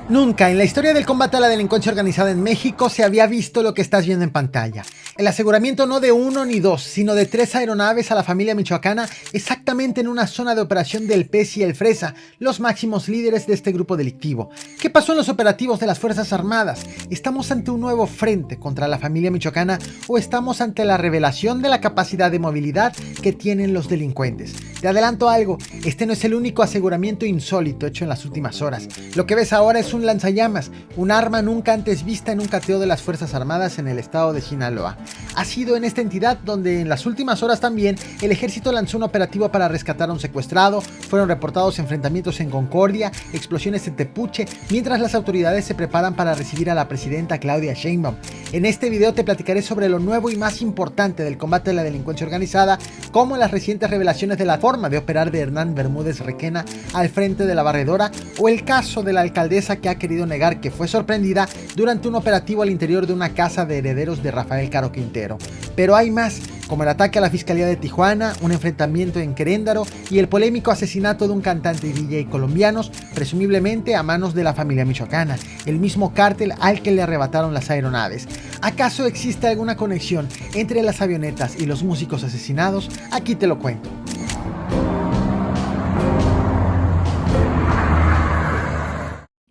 Nunca en la historia del combate a la delincuencia organizada en México se había visto lo que estás viendo en pantalla. El aseguramiento no de uno ni dos, sino de 3 aeronaves a la familia michoacana exactamente en una zona de operación del PES y el Fresa, los máximos líderes de este grupo delictivo. ¿Qué pasó en los operativos de las Fuerzas Armadas? ¿Estamos ante un nuevo frente contra la familia michoacana o estamos ante la revelación de la capacidad de movilidad que tienen los delincuentes? Te adelanto algo, este no es el único aseguramiento insólito hecho en las últimas horas. Lo que ves ahora es un lanzallamas, un arma nunca antes vista en un cateo de las Fuerzas Armadas en el estado de Sinaloa. Ha sido en esta entidad donde en las últimas horas también el ejército lanzó un operativo para rescatar a un secuestrado, fueron reportados enfrentamientos en Concordia, explosiones en Tepuche, mientras las autoridades se preparan para recibir a la presidenta Claudia Sheinbaum. En este video te platicaré sobre lo nuevo y más importante del combate a la delincuencia organizada, como las recientes revelaciones de la forma de operar de Hernán Bermúdez Requena al frente de la barredora, o el caso de la alcaldesa que ha querido negar que fue sorprendida durante un operativo al interior de una casa de herederos de Rafael Caro Quintero. Pero hay más, como el ataque a la Fiscalía de Tijuana, un enfrentamiento en Queréndaro y el polémico asesinato de un cantante y DJ colombianos, presumiblemente a manos de la familia michoacana, el mismo cártel al que le arrebataron las aeronaves. ¿Acaso existe alguna conexión entre las avionetas y los músicos asesinados? Aquí te lo cuento.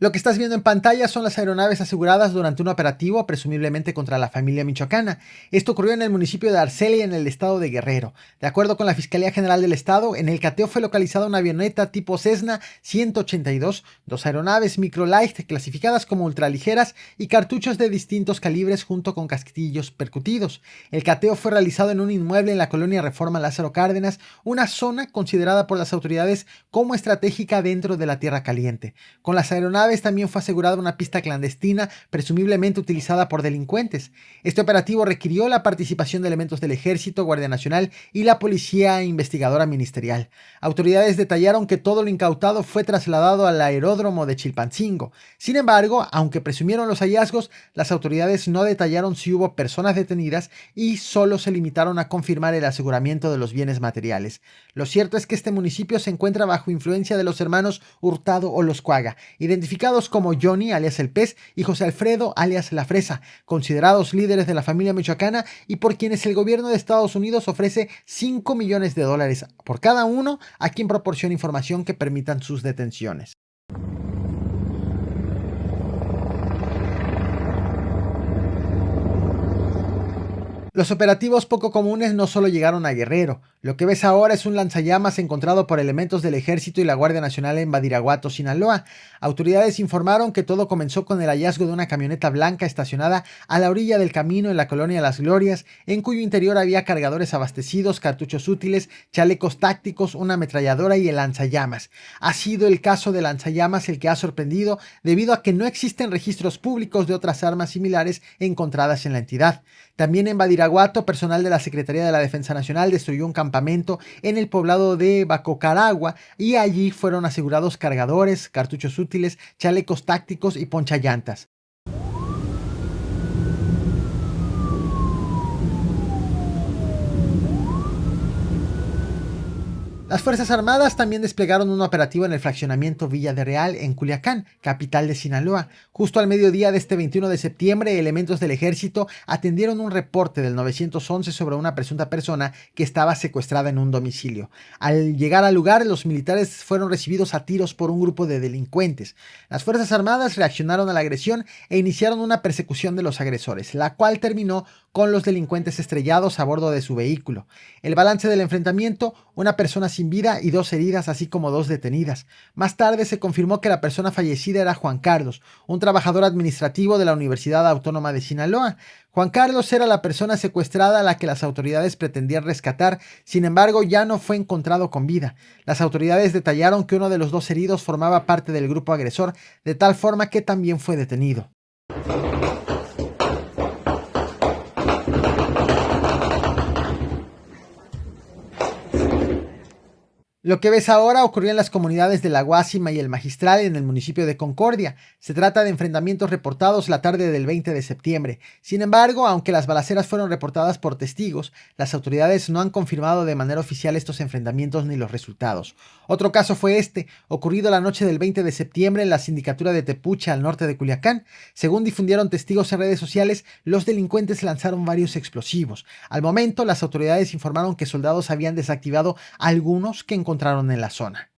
Lo que estás viendo en pantalla son las aeronaves aseguradas durante un operativo presumiblemente contra la familia michoacana. Esto ocurrió en el municipio de Arcelia, en el estado de Guerrero. De acuerdo con la Fiscalía General del Estado, en el cateo fue localizada una avioneta tipo Cessna 182, 2 aeronaves Microlight clasificadas como ultraligeras y cartuchos de distintos calibres junto con casquillos percutidos. El cateo fue realizado en un inmueble en la colonia Reforma Lázaro Cárdenas, una zona considerada por las autoridades como estratégica dentro de la Tierra Caliente. Con las aeronaves también fue asegurada una pista clandestina, presumiblemente utilizada por delincuentes. Este operativo requirió la participación de elementos del Ejército, Guardia Nacional y la Policía Investigadora Ministerial. Autoridades detallaron que todo lo incautado fue trasladado al aeródromo de Chilpancingo. Sin embargo, aunque presumieron los hallazgos, las autoridades no detallaron si hubo personas detenidas y solo se limitaron a confirmar el aseguramiento de los bienes materiales. Lo cierto es que este municipio se encuentra bajo influencia de los hermanos Hurtado o los Cuaga, identificados como Johnny alias el Pez y José Alfredo alias la Fresa, considerados líderes de la familia michoacana y por quienes el gobierno de Estados Unidos ofrece $5 millones por cada uno a quien proporcione información que permitan sus detenciones. Los operativos poco comunes no solo llegaron a Guerrero. Lo que ves ahora es un lanzallamas encontrado por elementos del Ejército y la Guardia Nacional en Badiraguato, Sinaloa. Autoridades informaron que todo comenzó con el hallazgo de una camioneta blanca estacionada a la orilla del camino en la colonia Las Glorias, en cuyo interior había cargadores abastecidos, cartuchos útiles, chalecos tácticos, una ametralladora y el lanzallamas. Ha sido el caso de lanzallamas el que ha sorprendido debido a que no existen registros públicos de otras armas similares encontradas en la entidad. También en Badiraguato, personal de la Secretaría de la Defensa Nacional destruyó un campamento en el poblado de Bacocaragua y allí fueron asegurados cargadores, cartuchos útiles, chalecos tácticos y ponchallantas. Las Fuerzas Armadas también desplegaron un operativo en el fraccionamiento Villa de Real, en Culiacán, capital de Sinaloa. Justo al mediodía de este 21 de septiembre, elementos del ejército atendieron un reporte del 911 sobre una presunta persona que estaba secuestrada en un domicilio. Al llegar al lugar, los militares fueron recibidos a tiros por un grupo de delincuentes. Las Fuerzas Armadas reaccionaron a la agresión e iniciaron una persecución de los agresores, la cual terminó con los delincuentes estrellados a bordo de su vehículo. El balance del enfrentamiento: una persona sin vida y 2 heridas, así como 2 detenidas. Más tarde se confirmó que la persona fallecida era Juan Carlos, un trabajador administrativo de la Universidad Autónoma de Sinaloa. Juan Carlos era la persona secuestrada a la que las autoridades pretendían rescatar, sin embargo ya no fue encontrado con vida. Las autoridades detallaron que uno de los 2 heridos formaba parte del grupo agresor, de tal forma que también fue detenido. Lo que ves ahora ocurrió en las comunidades de La Guásima y El Magistral en el municipio de Concordia. Se trata de enfrentamientos reportados la tarde del 20 de septiembre. Sin embargo, aunque las balaceras fueron reportadas por testigos, las autoridades no han confirmado de manera oficial estos enfrentamientos ni los resultados. Otro caso fue este, ocurrido la noche del 20 de septiembre en la sindicatura de Tepucha, al norte de Culiacán. Según difundieron testigos en redes sociales, los delincuentes lanzaron varios explosivos. Al momento, las autoridades informaron que soldados habían desactivado algunos que encontraron en la zona.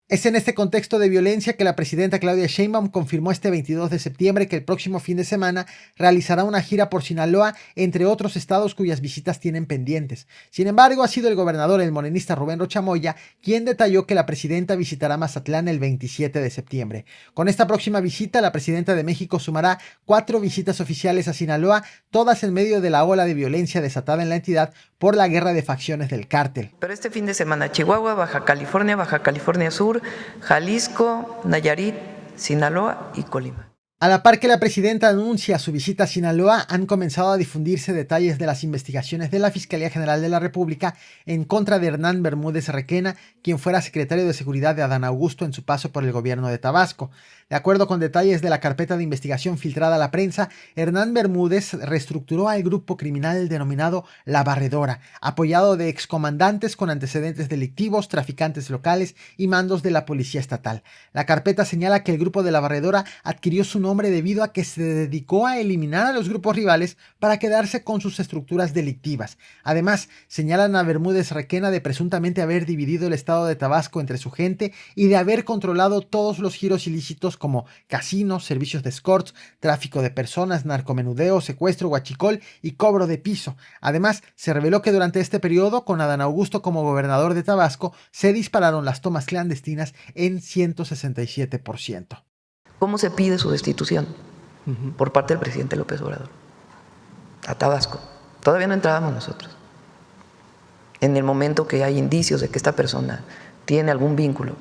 Es en este contexto de violencia que la presidenta Claudia Sheinbaum confirmó este 22 de septiembre que el próximo fin de semana realizará una gira por Sinaloa, entre otros estados cuyas visitas tienen pendientes. Sin embargo, ha sido el gobernador, el morenista Rubén Rocha Moya, quien detalló que la presidenta visitará Mazatlán el 27 de septiembre. Con esta próxima visita, la presidenta de México sumará 4 visitas oficiales a Sinaloa, todas en medio de la ola de violencia desatada en la entidad por la guerra de facciones del cártel. Pero este fin de semana, Chihuahua, Baja California Sur, Jalisco, Nayarit, Sinaloa y Colima. A la par que la presidenta anuncia su visita a Sinaloa, han comenzado a difundirse detalles de las investigaciones de la Fiscalía General de la República en contra de Hernán Bermúdez Requena, quien fuera secretario de Seguridad de Adán Augusto en su paso por el gobierno de Tabasco. De acuerdo con detalles de la carpeta de investigación filtrada a la prensa, Hernán Bermúdez reestructuró al grupo criminal denominado La Barredora, apoyado de excomandantes con antecedentes delictivos, traficantes locales y mandos de la policía estatal. La carpeta señala que el grupo de La Barredora adquirió su nombre debido a que se dedicó a eliminar a los grupos rivales para quedarse con sus estructuras delictivas. Además, señalan a Bermúdez Requena de presuntamente haber dividido el estado de Tabasco entre su gente y de haber controlado todos los giros ilícitos como casinos, servicios de escorts, tráfico de personas, narcomenudeo, secuestro, huachicol y cobro de piso. Además, se reveló que durante este periodo, con Adán Augusto como gobernador de Tabasco, se dispararon las tomas clandestinas en 167%. ¿Cómo se pide su destitución? Por parte del presidente López Obrador a Tabasco. Todavía no entrábamos nosotros. En el momento que hay indicios de que esta persona tiene algún vínculo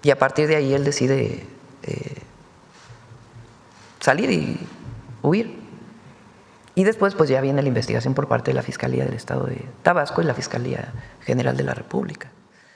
y a partir de ahí él decide salir y huir. Y después pues ya viene la investigación por parte de la Fiscalía del Estado de Tabasco y la Fiscalía General de la República.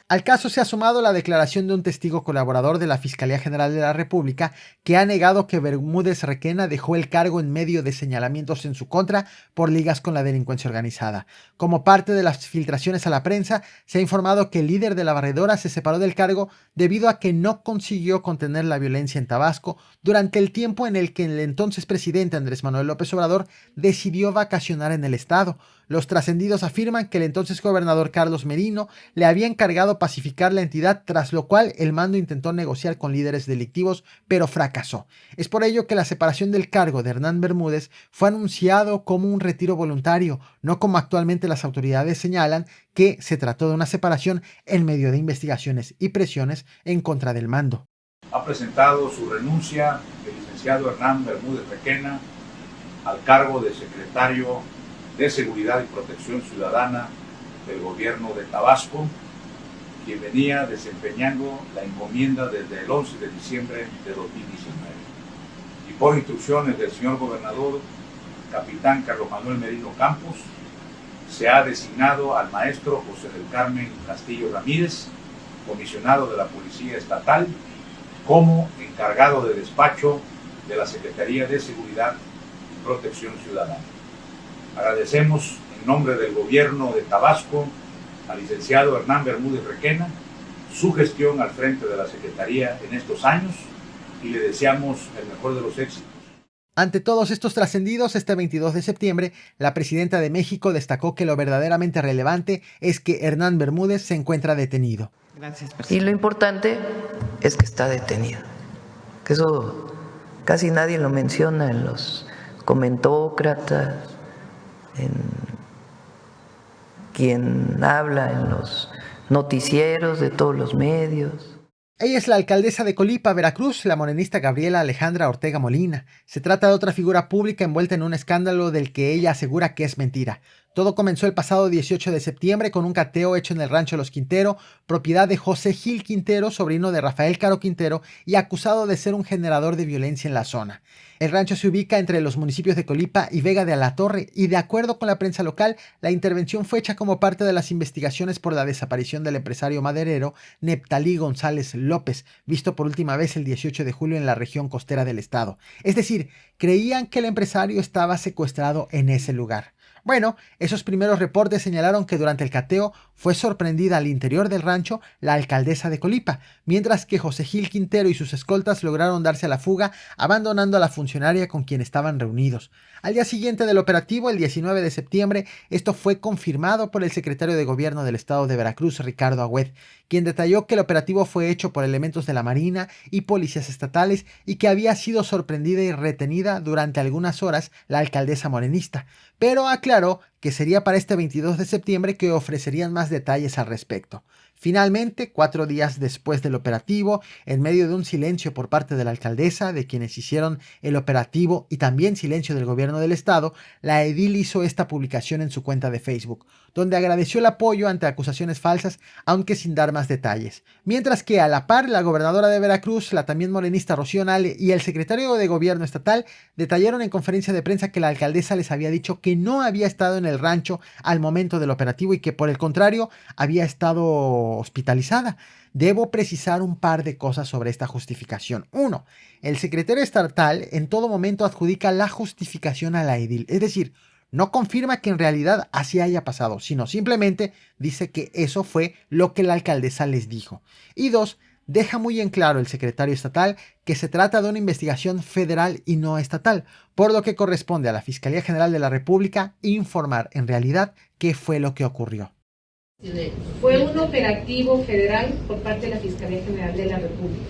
Al caso se ha sumado la declaración de un testigo colaborador de la Fiscalía General de la República que ha negado que Bermúdez Requena dejó el cargo en medio de señalamientos en su contra por ligas con la delincuencia organizada. Como parte de las filtraciones a la prensa, se ha informado que el líder de La Barredora se separó del cargo debido a que no consiguió contener la violencia en Tabasco durante el tiempo en el que el entonces presidente Andrés Manuel López Obrador decidió vacacionar en el estado. Los trascendidos afirman que el entonces gobernador Carlos Merino le había encargado pacificar la entidad, tras lo cual el mando intentó negociar con líderes delictivos, pero fracasó. Es por ello que la separación del cargo de Hernán Bermúdez fue anunciado como un retiro voluntario, no como actualmente las autoridades señalan, que se trató de una separación en medio de investigaciones y presiones en contra del mando. Ha presentado su renuncia el licenciado Hernán Bermúdez Requena al cargo de secretario de Seguridad y Protección Ciudadana del gobierno de Tabasco, quien venía desempeñando la encomienda desde el 11 de diciembre de 2019. Y por instrucciones del señor gobernador, capitán Carlos Manuel Merino Campos, se ha designado al maestro José del Carmen Castillo Ramírez, comisionado de la Policía Estatal, como encargado de despacho de la Secretaría de Seguridad y Protección Ciudadana. Agradecemos en nombre del gobierno de Tabasco al licenciado Hernán Bermúdez Requena su gestión al frente de la Secretaría en estos años y le deseamos el mejor de los éxitos. Ante todos estos trascendidos, este 22 de septiembre, la presidenta de México destacó que lo verdaderamente relevante es que Hernán Bermúdez se encuentra detenido. Gracias, presidente. Y lo importante es que está detenido. Que eso casi nadie lo menciona en los comentócratas, en quien habla en los noticieros de todos los medios. Ella es la alcaldesa de Colipa, Veracruz, la morenista Gabriela Alejandra Ortega Molina. Se trata de otra figura pública envuelta en un escándalo del que ella asegura que es mentira. Todo comenzó el pasado 18 de septiembre con un cateo hecho en el rancho Los Quintero, propiedad de José Gil Quintero, sobrino de Rafael Caro Quintero y acusado de ser un generador de violencia en la zona. El rancho se ubica entre los municipios de Colipa y Vega de Alatorre y, de acuerdo con la prensa local, la intervención fue hecha como parte de las investigaciones por la desaparición del empresario maderero Neptalí González López, visto por última vez el 18 de julio en la región costera del estado. Es decir, creían que el empresario estaba secuestrado en ese lugar. Bueno, esos primeros reportes señalaron que durante el cateo fue sorprendida al interior del rancho la alcaldesa de Colipa, mientras que José Gil Quintero y sus escoltas lograron darse a la fuga, abandonando a la funcionaria con quien estaban reunidos. Al día siguiente del operativo, el 19 de septiembre, esto fue confirmado por el secretario de Gobierno del estado de Veracruz, Ricardo Agüed, quien detalló que el operativo fue hecho por elementos de la Marina y policías estatales y que había sido sorprendida y retenida durante algunas horas la alcaldesa morenista, pero aclaró que sería para este 22 de septiembre que ofrecerían más detalles al respecto. Finalmente, 4 días después del operativo, en medio de un silencio por parte de la alcaldesa, de quienes hicieron el operativo y también silencio del gobierno del estado, la edil hizo esta publicación en su cuenta de Facebook, donde agradeció el apoyo ante acusaciones falsas, aunque sin dar más detalles. Mientras que a la par, la gobernadora de Veracruz, la también morenista Rocío Nale y el secretario de gobierno estatal detallaron en conferencia de prensa que la alcaldesa les había dicho que no había estado en el rancho al momento del operativo y que por el contrario había estado hospitalizada. Debo precisar un par de cosas sobre esta justificación. 1. El secretario estatal en todo momento adjudica la justificación a la edil, es decir, no confirma que en realidad así haya pasado, sino simplemente dice que eso fue lo que la alcaldesa les dijo. Y 2. Deja muy en claro el secretario estatal que se trata de una investigación federal y no estatal, por lo que corresponde a la Fiscalía General de la República informar en realidad qué fue lo que ocurrió. Fue un operativo federal por parte de la Fiscalía General de la República.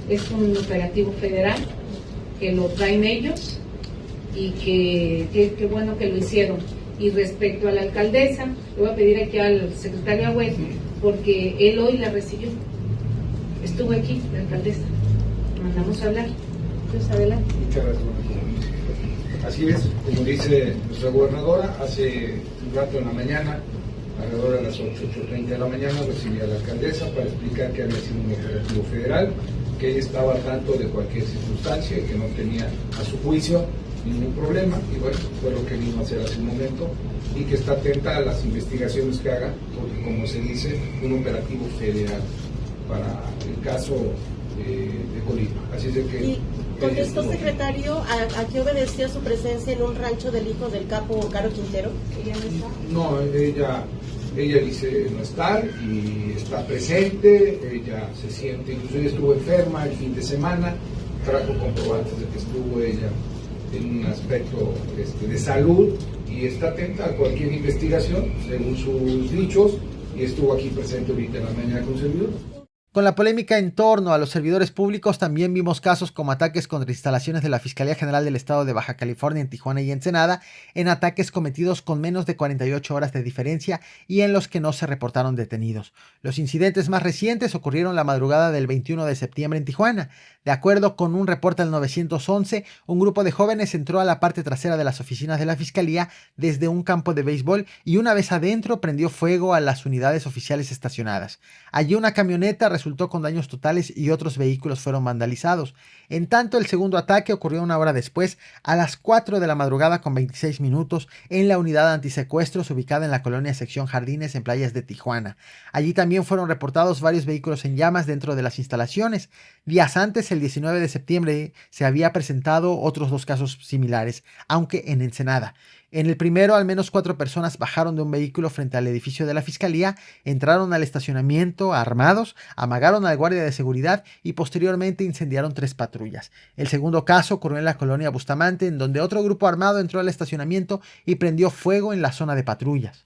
Es un operativo federal que lo traen ellos y que bueno que lo hicieron. Y respecto a la alcaldesa, le voy a pedir aquí al secretario Agüed, porque él hoy la recibió. Estuvo aquí, la alcaldesa. Mandamos a hablar. Entonces, adelante. Muchas gracias. Así es, como dice nuestra gobernadora, hace un rato en la mañana, alrededor de las 8:30 de la mañana, recibí a la alcaldesa para explicar que había sido un operativo federal, que ella estaba al tanto de cualquier circunstancia y que no tenía, a su juicio, ningún problema, y bueno, fue lo que vino a hacer hace un momento, y que está atenta a las investigaciones que haga, porque como se dice, un operativo federal para el caso de Colipa. Así es de que... Y contestó, secretario, ¿a qué obedecía su presencia en un rancho del hijo del capo Caro Quintero? ¿Ella no está? No, ella dice no estar y está presente, ella se siente, incluso ella estuvo enferma el fin de semana, trajo comprobantes de que estuvo ella en un aspecto de salud y está atenta a cualquier investigación, según sus dichos, y estuvo aquí presente ahorita en la mañana con servidor. Con la polémica en torno a los servidores públicos, también vimos casos como ataques contra instalaciones de la Fiscalía General del Estado de Baja California en Tijuana y Ensenada, en ataques cometidos con menos de 48 horas de diferencia y en los que no se reportaron detenidos. Los incidentes más recientes ocurrieron la madrugada del 21 de septiembre en Tijuana. De acuerdo con un reporte al 911, un grupo de jóvenes entró a la parte trasera de las oficinas de la Fiscalía desde un campo de béisbol y una vez adentro prendió fuego a las unidades oficiales estacionadas. Allí una camioneta resultó con daños totales y otros vehículos fueron vandalizados. En tanto, el segundo ataque ocurrió una hora después, a las 4 de la madrugada con 26 minutos, en la unidad antisecuestros ubicada en la colonia Sección Jardines en Playas de Tijuana. Allí también fueron reportados varios vehículos en llamas dentro de las instalaciones. Días antes, el 19 de septiembre, se había presentado otros 2 casos similares, aunque en Ensenada. En el primero, al menos 4 personas bajaron de un vehículo frente al edificio de la Fiscalía, entraron al estacionamiento armados, amagaron al guardia de seguridad y posteriormente incendiaron 3 patrullas. El segundo caso ocurrió en la colonia Bustamante, en donde otro grupo armado entró al estacionamiento y prendió fuego en la zona de patrullas.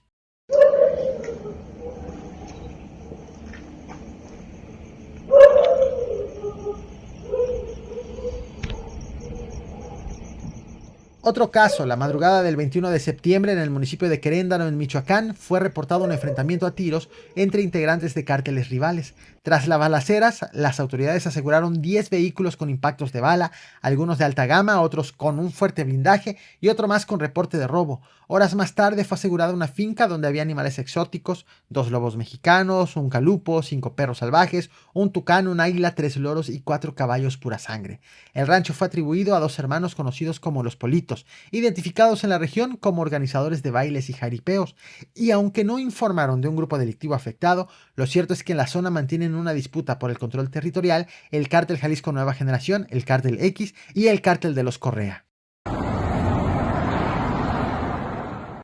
Otro caso, la madrugada del 21 de septiembre en el municipio de Queréndaro, en Michoacán, fue reportado un enfrentamiento a tiros entre integrantes de cárteles rivales. Tras las balaceras, las autoridades aseguraron 10 vehículos con impactos de bala, algunos de alta gama, otros con un fuerte blindaje y otro más con reporte de robo. Horas más tarde fue asegurada una finca donde había animales exóticos, 2 lobos mexicanos, un calupo, 5 perros salvajes, un tucán, un águila, 3 loros y 4 caballos pura sangre. El rancho fue atribuido a 2 hermanos conocidos como los Politos, identificados en la región como organizadores de bailes y jaripeos, y aunque no informaron de un grupo delictivo afectado, lo cierto es que en la zona mantienen una disputa por el control territorial el Cártel Jalisco Nueva Generación, el Cártel X y el Cártel de los Correa.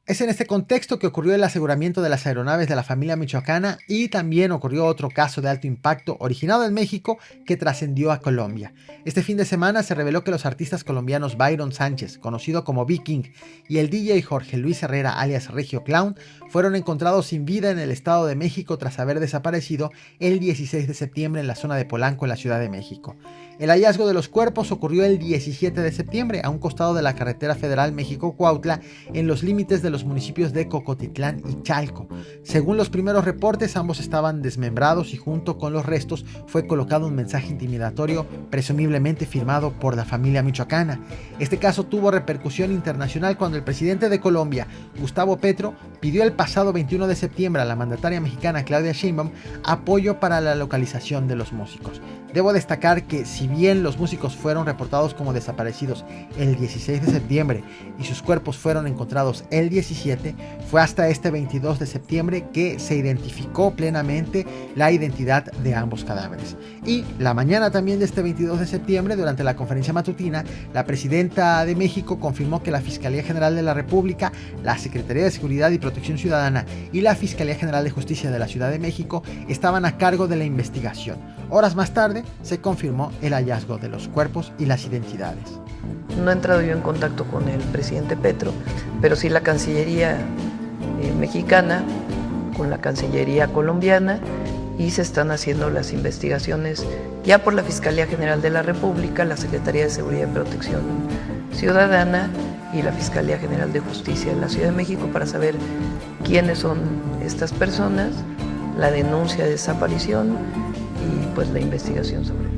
Es en este contexto que ocurrió el aseguramiento de las aeronaves de la familia michoacana y también ocurrió otro caso de alto impacto originado en México que trascendió a Colombia. Este fin de semana se reveló que los artistas colombianos Byron Sánchez, conocido como B-King, y el DJ Jorge Luis Herrera, alias Regio Clown, fueron encontrados sin vida en el Estado de México tras haber desaparecido el 16 de septiembre en la zona de Polanco, en la Ciudad de México. El hallazgo de los cuerpos ocurrió el 17 de septiembre a un costado de la carretera federal México-Cuautla, en los límites de los municipios de Cocotitlán y Chalco. Según los primeros reportes, ambos estaban desmembrados y junto con los restos fue colocado un mensaje intimidatorio, presumiblemente firmado por la familia michoacana. Este caso tuvo repercusión internacional cuando el presidente de Colombia, Gustavo Petro, pidió el pasado 21 de septiembre a la mandataria mexicana Claudia Sheinbaum apoyo para la localización de los músicos. Debo destacar que si bien los músicos fueron reportados como desaparecidos el 16 de septiembre y sus cuerpos fueron encontrados el 17, fue hasta este 22 de septiembre que se identificó plenamente la identidad de ambos cadáveres. Y la mañana también de este 22 de septiembre, durante la conferencia matutina, la presidenta de México confirmó que la Fiscalía General de la República, la Secretaría de Seguridad y Protección Ciudadana y la Fiscalía General de Justicia de la Ciudad de México estaban a cargo de la investigación. Horas más tarde se confirmó el hallazgo de los cuerpos y las identidades. No he entrado yo en contacto con el presidente Petro, pero sí la Cancillería mexicana, con la Cancillería colombiana, y se están haciendo las investigaciones ya por la Fiscalía General de la República, la Secretaría de Seguridad y Protección Ciudadana y la Fiscalía General de Justicia de la Ciudad de México para saber quiénes son estas personas, la denuncia de desaparición y pues la investigación sobre